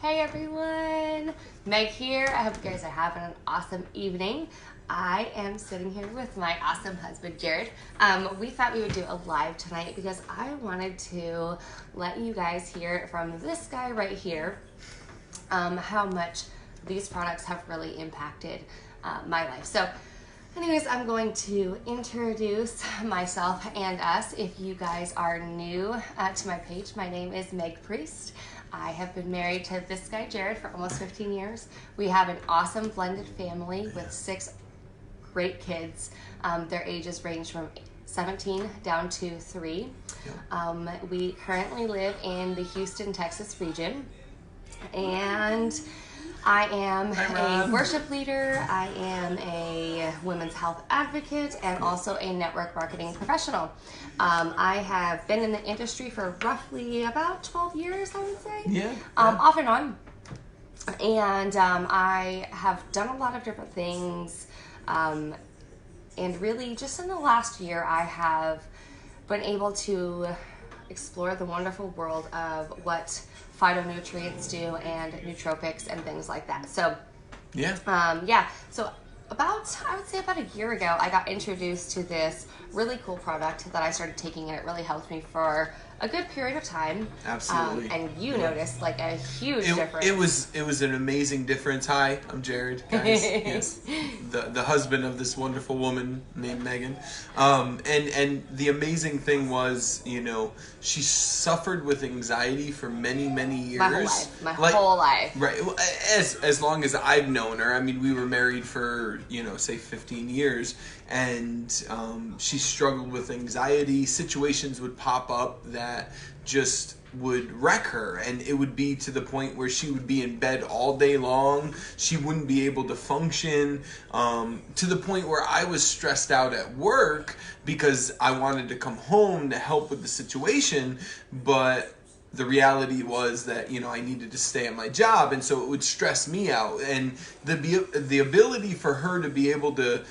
Hey everyone, Meg here. I hope you guys are having an awesome evening. I am sitting here with my awesome husband, Jared. We thought we would do a live tonight because I wanted to let you guys hear from this guy right here how much these products have really impacted my life. So anyways, I'm going to introduce myself and us. If you guys are new to my page, my name is Meg Priest. I have been married to this guy, Jared, for almost 15 years. We have an awesome blended family with 6 great kids. Their ages range from 17 down to 3. We currently live in the Houston, Texas region. And I am a worship leader, I am a women's health advocate, and also a network marketing professional. I have been in the industry for roughly about 12 years, I would say. Yeah. Off and on. And I have done a lot of different things. And really, just in the last year, I have been able to explore the wonderful world of what phytonutrients do and nootropics and things like that. So so I would say about a year ago, I got introduced to this really cool product that I started taking, and it really helped me for a good period of time. Absolutely. And you noticed like a huge difference. It was an amazing difference. Hi, I'm Jared, guys. Yes. The husband of this wonderful woman named Megan. And the amazing thing was, you know, she suffered with anxiety for many, many years. My whole life. Right. As long as I've known her. I mean, we were married for, say 15 years, and she struggled with anxiety. Situations would pop up that just would wreck her, and it would be to the point where she would be in bed all day long. She wouldn't be able to function, to the point where I was stressed out at work because I wanted to come home to help with the situation, but the reality was that, I needed to stay at my job, and so it would stress me out. And the ability for her to be able to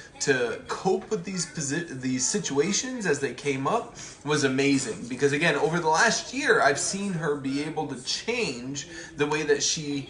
cope with these situations as they came up was amazing. Because again, over the last year, I've seen her be able to change the way that she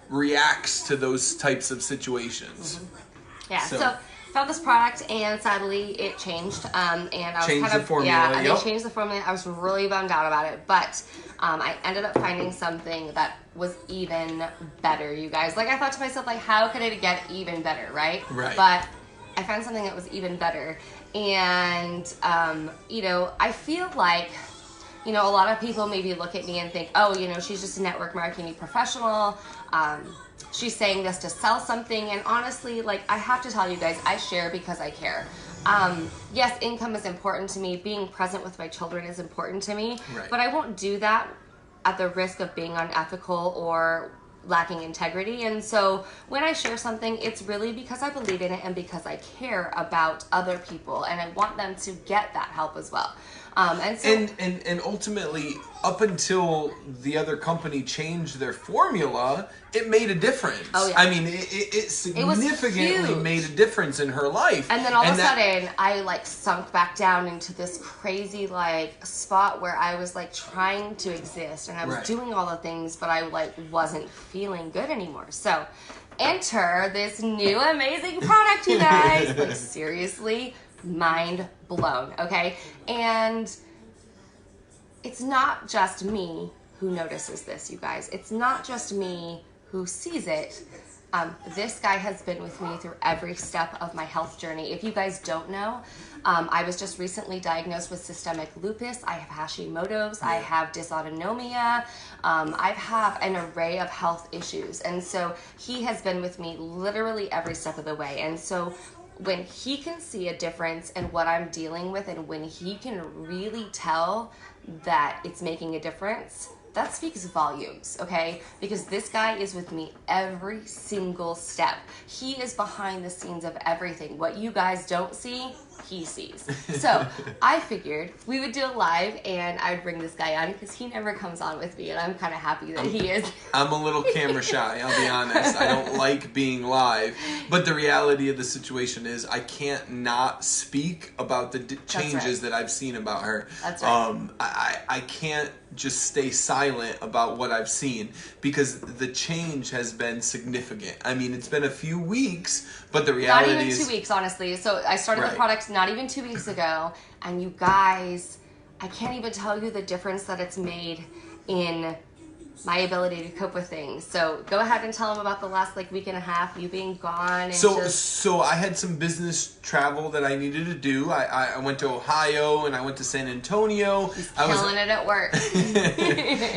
reacts to those types of situations. Mm-hmm. Yeah. So found this product, and sadly it changed, and I was changed the formula. And they changed the formula. I was really bummed out about it, but I ended up finding something that was even better, you guys. Like, I thought to myself, like, how could it get even better, right? But I found something that was even better, and I feel like, a lot of people maybe look at me and think, oh, she's just a network marketing professional. She's saying this to sell something. And honestly, like, I have to tell you guys, I share because I care. Yes, income is important to me. Being present with my children is important to me. But I won't do that at the risk of being unethical or lacking integrity. And so when I share something, it's really because I believe in it and because I care about other people, and I want them to get that help as well. And ultimately, up until the other company changed their formula, it made a difference. Oh, yeah. I mean, it significantly made a difference in her life. And then all of a sudden, I sunk back down into this crazy spot where I was trying to exist, and I was doing all the things, but I wasn't feeling good anymore. So enter this new amazing product, you guys. Seriously, mind blown, okay? And it's not just me who notices this, you guys. It's not just me who sees it. This guy has been with me through every step of my health journey. If you guys don't know, I was just recently diagnosed with systemic lupus. I have Hashimoto's. I have dysautonomia. I have an array of health issues. And so he has been with me literally every step of the way. And so when he can see a difference in what I'm dealing with, and when he can really tell that it's making a difference, that speaks volumes, okay? Because this guy is with me every single step. He is behind the scenes of everything. What you guys don't see, he sees. So I figured we would do a live, and I'd bring this guy on because he never comes on with me, and I'm kind of happy that he is. I'm a little camera shy, I'll be honest. I don't like being live. But the reality of the situation is I can't not speak about the changes that I've seen about her. That's right. I can't just stay silent about what I've seen, because the change has been significant. I mean, it's been a few weeks, but the reality is... Not even 2 weeks, honestly. So I started Right. the product not even 2 weeks ago, and you guys, I can't even tell you the difference that it's made in my ability to cope with things. So go ahead and tell them about the last week and a half, you being gone. And So I had some business travel that I needed to do. I went to Ohio and I went to San Antonio. He's killing it at work.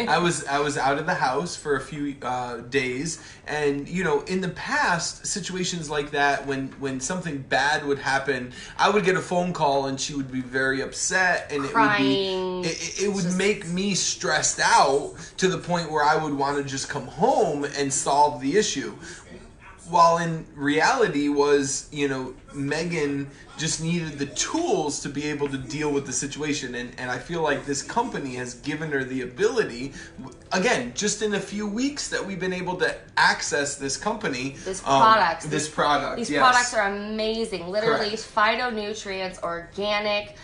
I was out of the house for a few days, and in the past, situations like that, when something bad would happen, I would get a phone call and she would be very upset, and crying. It would make me stressed out to the point where I would want to just come home and solve the issue. While in reality was, Megan just needed the tools to be able to deal with the situation. And I feel like this company has given her the ability, again, just in a few weeks that we've been able to access this company. This product. These products are amazing. Literally phytonutrients, organic,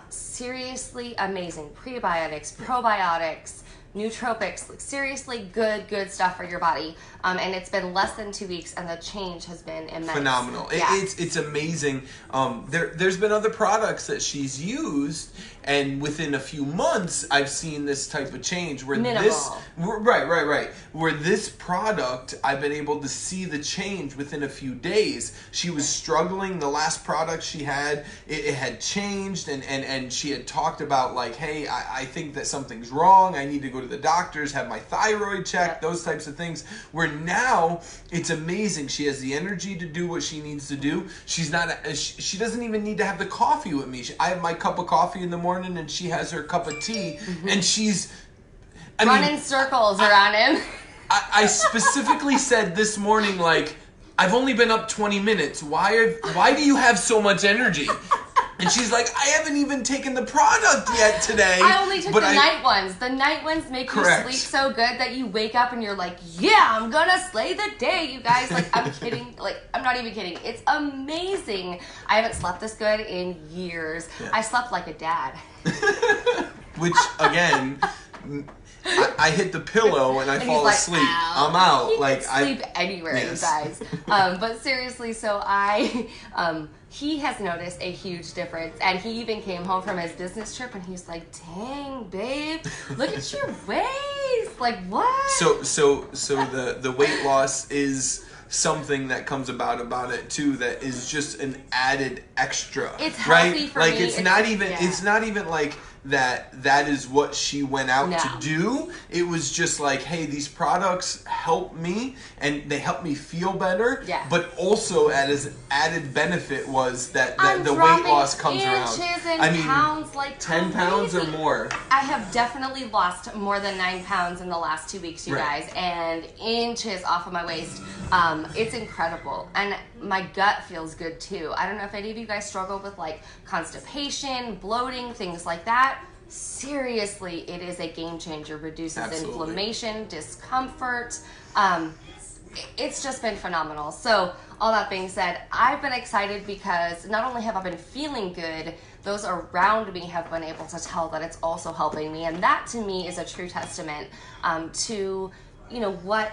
seriously amazing. Prebiotics, probiotics, nootropics, seriously good stuff for your body. And it's been less than 2 weeks, and the change has been immense. Phenomenal. Yeah. It's amazing. There's been other products that she's used, and within a few months, I've seen this type of change. Where right. Where this product, I've been able to see the change within a few days. She was struggling. The last product she had, it had changed, and she had talked about hey, I think that something's wrong. I need to go to the doctors, have my thyroid checked, those types of things. Where now it's amazing. She has the energy to do what she needs to do. She doesn't even need to have the coffee with me. I have my cup of coffee in the morning, and she has her cup of tea, and she's running circles around him. I specifically said this morning, I've only been up 20 minutes. Why do you have so much energy? And she's like, I haven't even taken the product yet today. I only took the night ones. The night ones make you sleep so good that you wake up and you're like, yeah, I'm gonna slay the day, you guys. I'm kidding. I'm not even kidding. It's amazing. I haven't slept this good in years. Yeah. I slept like a dad. Which, again... I hit the pillow and I fall asleep. Ow. I'm out. He can sleep anywhere, you guys. But seriously, so he has noticed a huge difference, and he even came home from his business trip and he's like, "Dang, babe, look at your waist! What?" So the weight loss is something that comes about it too, that is just an added extra. It's healthy for me. It's not even like that is what she went out to do. It was just hey, these products help me, and they help me feel better. Yeah. But also as added benefit was that the weight loss comes around. Pounds, 10 pounds or more. I have definitely lost more than 9 pounds in the last 2 weeks, you guys, and inches off of my waist. It's incredible, and my gut feels good too. I don't know if any of you guys struggle with constipation, bloating, things like that. Seriously, it is a game changer. Reduces inflammation, discomfort. It's just been phenomenal. So all that being said, I've been excited because not only have I been feeling good, those around me have been able to tell that it's also helping me, and that to me is a true testament to what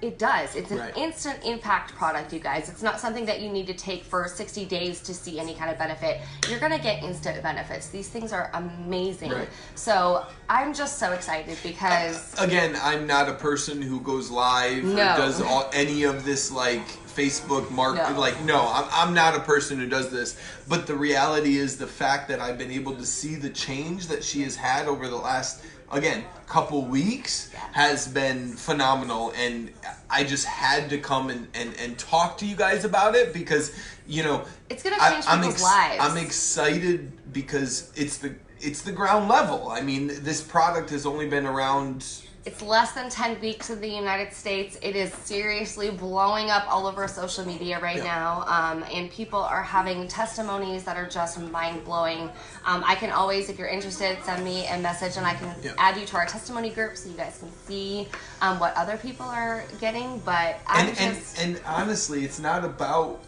it does. It's an instant impact product, you guys. It's not something that you need to take for 60 days to see any kind of benefit. You're going to get instant benefits. These things are amazing. So I'm just so excited because... Again, I'm not a person who goes live or does any of this Facebook market. I'm not a person who does this. But the reality is the fact that I've been able to see the change that she has had over the last... Again, couple weeks has been phenomenal, and I just had to come and talk to you guys about it because it's gonna change people's lives. I'm excited because it's the ground level. I mean, this product has only been around. It's less than 10 weeks in the United States. It is seriously blowing up all over social media right now. And people are having testimonies that are just mind-blowing. I can always, if you're interested, send me a message and I can add you to our testimony group so you guys can see what other people are getting. But and honestly, it's not about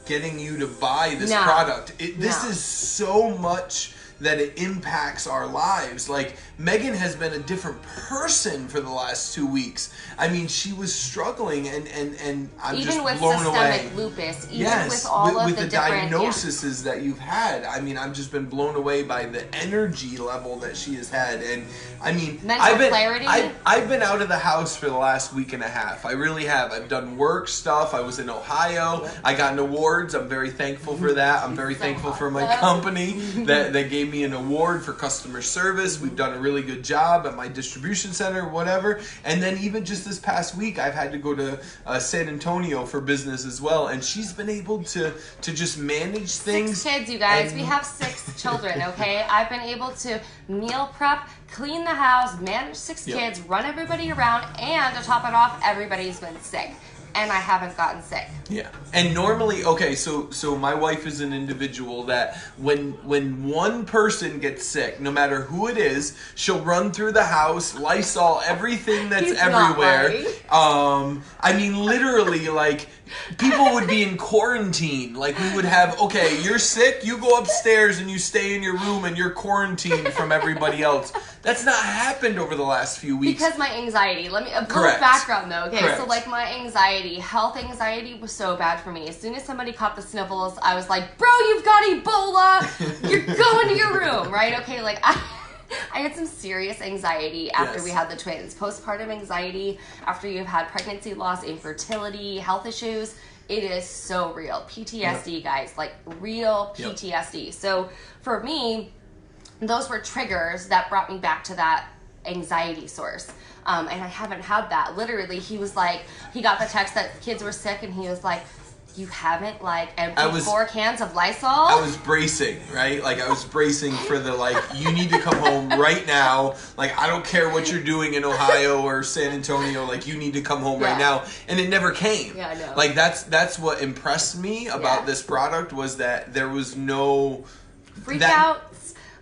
getting you to buy this product. This is so much that it impacts our lives. Like, Megan has been a different person for the last 2 weeks. I mean, she was struggling, and I'm even just with blown systemic away. lupus, even Yes, with all of with the the different diagnoses that you've had. I mean, I've just been blown away by the energy level that she has had. And I mean, mental clarity. I've been out of the house for the last week and a half. I really have. I've done work stuff. I was in Ohio. I got an awards. I'm very thankful for that. I'm very thankful for my company that gave me an award for customer service. We've done a really good job at my distribution center, whatever. And then even just this past week, I've had to go to San Antonio for business as well. And she's been able to just manage things. 6 kids, you guys. We have 6 children, okay? I've been able to meal prep, clean the house, manage 6 kids, run everybody around, and to top it off, everybody's been sick. And I haven't gotten sick. Yeah. And normally, okay, so my wife is an individual that when one person gets sick, no matter who it is, she'll run through the house, Lysol everything that's He's everywhere. not lying. I mean, literally, like, people would be in quarantine. Like, we would have, okay, you're sick, you go upstairs and you stay in your room and you're quarantined from everybody else. That's not happened over the last few weeks. Because my anxiety. Let me a little Correct. background though. Okay, Correct. so like my anxiety, health anxiety was so bad for me. As soon as somebody caught the sniffles, I was like, "Bro, you've got Ebola. You're going to your room." Right? Okay, like I had some serious anxiety after we had the twins. Postpartum anxiety after you've had pregnancy loss, infertility, health issues. It is so real. PTSD, guys, like real PTSD. So for me, those were triggers that brought me back to that anxiety source. And I haven't had that. Literally, he was like, he got the text that kids were sick, and he was like, "You haven't like emptied 4 cans of Lysol?" I was bracing, right? Like, I was bracing for the, like, you need to come home right now. Like, I don't care what you're doing in Ohio or San Antonio. Like, you need to come home right now. And it never came. Yeah, I know. Like, that's what impressed me about this product, was that there was no freak outs.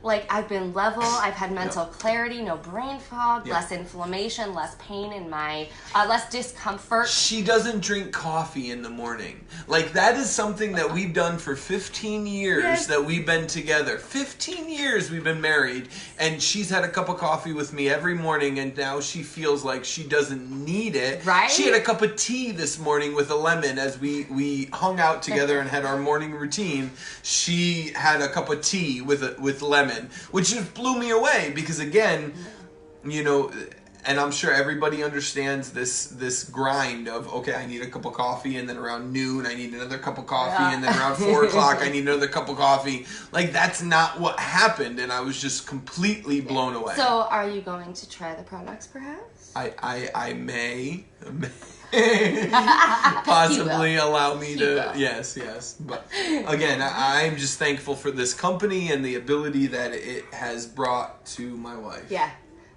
Like, I've been level, I've had mental clarity, no brain fog, less inflammation, less pain in my, less discomfort. She doesn't drink coffee in the morning. Like, that is something that we've done for 15 years that we've been together. 15 years we've been married, and she's had a cup of coffee with me every morning, and now she feels like she doesn't need it. Right? She had a cup of tea this morning with a lemon as we hung out together and had our morning routine. She had a cup of tea with lemon, which just blew me away, because again, you know, and I'm sure everybody understands this grind of, okay, I need a cup of coffee, and then around noon I need another cup of coffee, and then around 4 o'clock I need another cup of coffee. Like, that's not what happened, and I was just completely blown away. So are you going to try the products perhaps? I may possibly allow me to, yes, but again, I'm just thankful for this company and the ability that it has brought to my wife.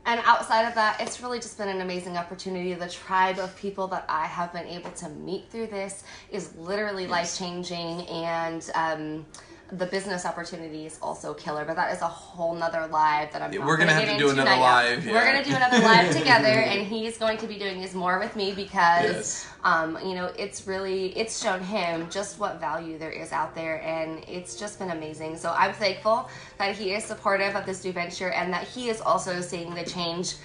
And outside of that, it's really just been an amazing opportunity. The tribe of people that I have been able to meet through this is literally life-changing, and the business opportunity is also killer, but that is a whole nother live that I'm not we're gonna have to do another live. We're gonna do another live together, and he's going to be doing his more with me because you know, it's shown him just what value there is out there, and it's just been amazing. So I'm thankful that he is supportive of this new venture, and that he is also seeing the change,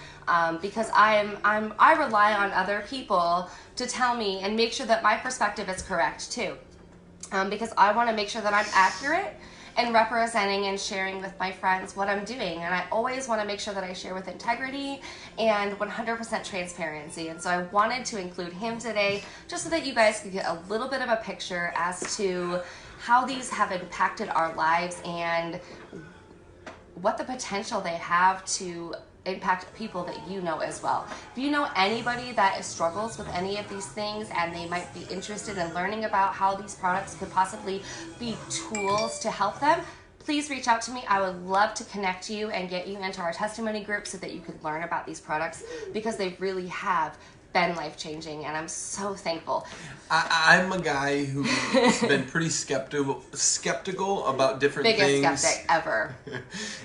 because I rely on other people to tell me and make sure that my perspective is correct too. Because I want to make sure that I'm accurate and representing and sharing with my friends what I'm doing. And I always want to make sure that I share with integrity and 100% transparency. And so I wanted to include him today just so that you guys could get a little bit of a picture as to how these have impacted our lives and what the potential they have to impact people that you know as well. If you know anybody that struggles with any of these things and they might be interested in learning about how these products could possibly be tools to help them, please reach out to me. I would love to connect you and get you into our testimony group so that you could learn about these products, because they really have been life-changing, and I'm so thankful. I'm a guy who's been pretty skeptical about different things. Biggest skeptic ever.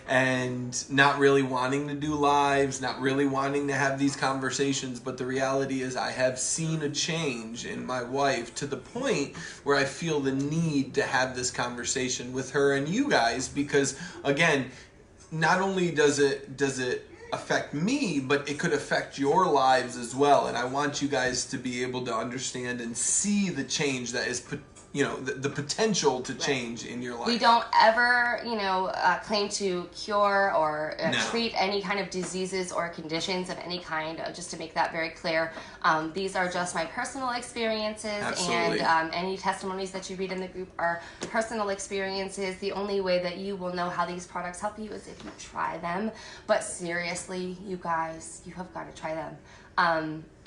And not really wanting to do lives, not really wanting to have these conversations. But the reality is I have seen a change in my wife to the point where I feel the need to have this conversation with her and you guys. Because, again, not only does it affect me, but it could affect your lives as well. And I want you guys to be able to understand and see the change that is, the potential to change in your life. We don't ever, claim to cure or treat any kind of diseases or conditions of any kind, just to make that very clear. These are just my personal experiences. Absolutely. And any testimonies that you read in the group are personal experiences. The only way that you will know how these products help you is if you try them. But seriously, you guys, you have got to try them.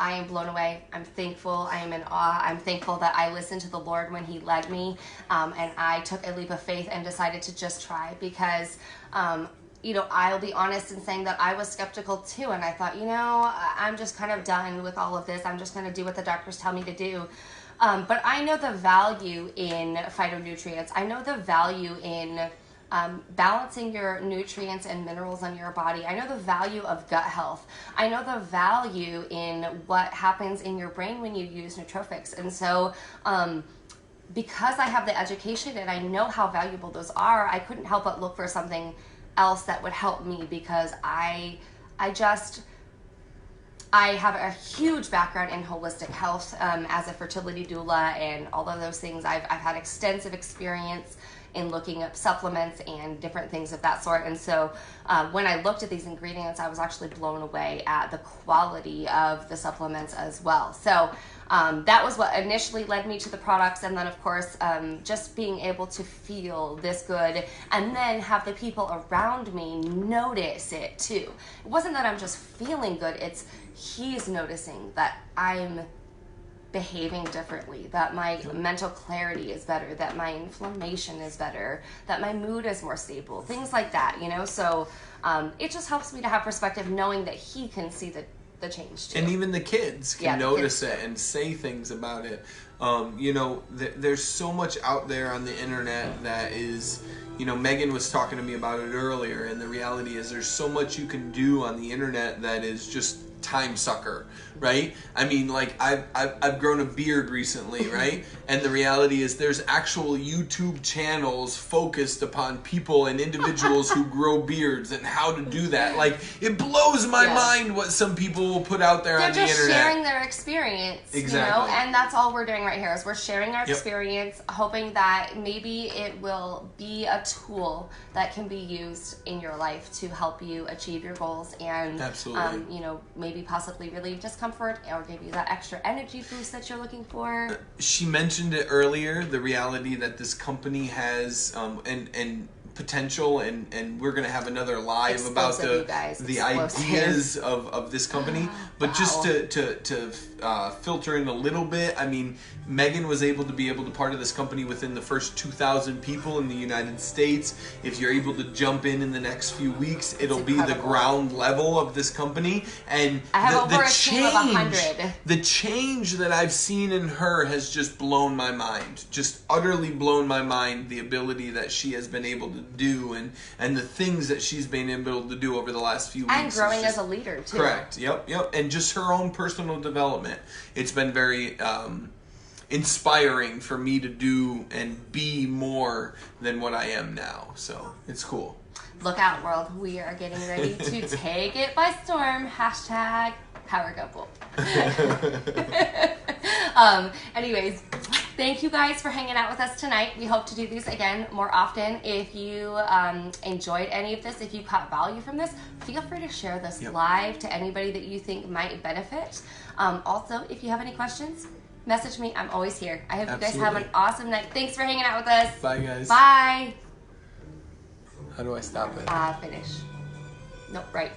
I am blown away. I'm thankful. I am in awe. I'm thankful that I listened to the Lord when He led me, and I took a leap of faith and decided to just try because, I'll be honest in saying that I was skeptical too, and I thought, I'm just kind of done with all of this. I'm just going to do what the doctors tell me to do. But I know the value in phytonutrients. I know the value in balancing your nutrients and minerals in your body. I know the value of gut health. I know the value in what happens in your brain when you use nootropics. And so because I have the education and I know how valuable those are, I couldn't help but look for something else that would help me, because I have a huge background in holistic health as a fertility doula and all of those things. I've had extensive experience in looking up supplements and different things of that sort. And so when I looked at these ingredients, I was actually blown away at the quality of the supplements as well. So that was what initially led me to the products. And then, of course, just being able to feel this good and then have the people around me notice it too. It wasn't that I'm just feeling good. It's He's noticing that I'm behaving differently, that my mental clarity is better, that my inflammation is better, that my mood is more stable, things like that, So it just helps me to have perspective, knowing that He can see the change too. And even the kids can notice it and say things about it. There's so much out there on the internet that is, Megan was talking to me about it earlier, and the reality is there's so much you can do on the internet that is just time sucker, right? I mean, like I've grown a beard recently, right? And the reality is there's actual YouTube channels focused upon people and individuals who grow beards and how to do that. Like, it blows my mind what some people will put out there on the internet. They're just sharing their experience, exactly. And that's all we're doing right here is we're sharing our experience, hoping that maybe it will be a tool that can be used in your life to help you achieve your goals and, absolutely. Maybe possibly relieve discomfort or give you that extra energy boost that you're looking for. She mentioned it earlier, the reality that this company has and potential, and we're going to have another live about the ideas of this company. But just to filter in a little bit, I mean, Megan was able to part of this company within the first 2,000 people in the United States. If you're able to jump in the next few weeks, it'll be the ground level of this company. And I have over a team of 100. The change that I've seen in her has just blown my mind. Just utterly blown my mind, the ability that she has been able to do and the things that she's been able to do over the last few weeks. And growing as a leader, too. Correct. Yep. And just her own personal development. It's been very inspiring for me to do and be more than what I am now. So it's cool. Look out, world. We are getting ready to take it by storm. # power couple. Anyways, thank you guys for hanging out with us tonight. We hope to do these again more often. If you enjoyed any of this, if you caught value from this, feel free to share this live to anybody that you think might benefit. Also, if you have any questions, message me. I'm always here. I hope you guys have an awesome night. Thanks for hanging out with us. Bye, guys. Bye. How do I stop it? Finish. Nope, right.